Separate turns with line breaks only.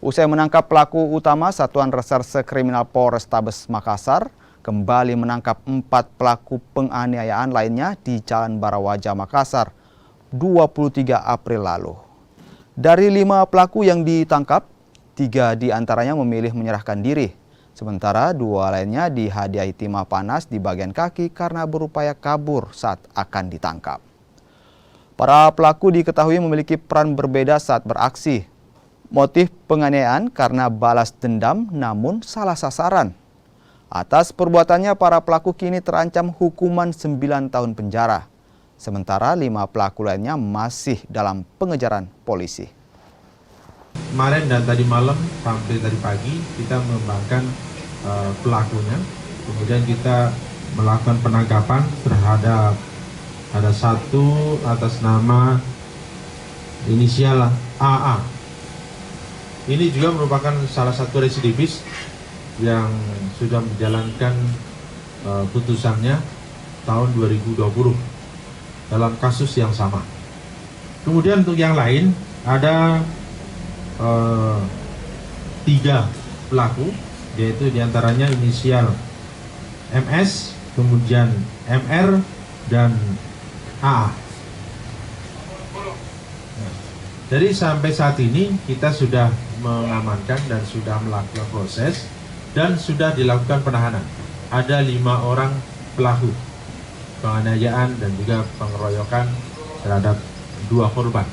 Usai menangkap pelaku utama, Satuan Reserse Kriminal Polrestabes Makassar kembali menangkap 4 pelaku penganiayaan lainnya di Jalan Barawaja, Makassar, 23 April lalu. Dari 5 pelaku yang ditangkap, 3 diantaranya memilih menyerahkan diri, sementara 2 lainnya dihadiahi timah panas di bagian kaki karena berupaya kabur saat akan ditangkap. Para pelaku diketahui memiliki peran berbeda saat beraksi. Motif penganiayaan karena balas dendam namun salah sasaran. Atas perbuatannya, para pelaku kini terancam hukuman 9 tahun penjara. Sementara 5 pelaku lainnya masih dalam pengejaran polisi.
Kemarin dan tadi malam sampai tadi pagi kita mengembangkan pelakunya. Kemudian kita melakukan penangkapan terhadap ada 1 atas nama inisial AA. Ini juga merupakan salah satu residivis yang sudah menjalankan putusannya tahun 2020 dalam kasus yang sama. Kemudian untuk yang lain ada 3 pelaku, yaitu diantaranya inisial MS, kemudian MR, dan AA. Jadi sampai saat ini kita sudah mengamankan dan sudah melakukan proses dan sudah dilakukan penahanan. Ada 5 orang pelaku penganiayaan dan juga pengeroyokan terhadap 2 korban.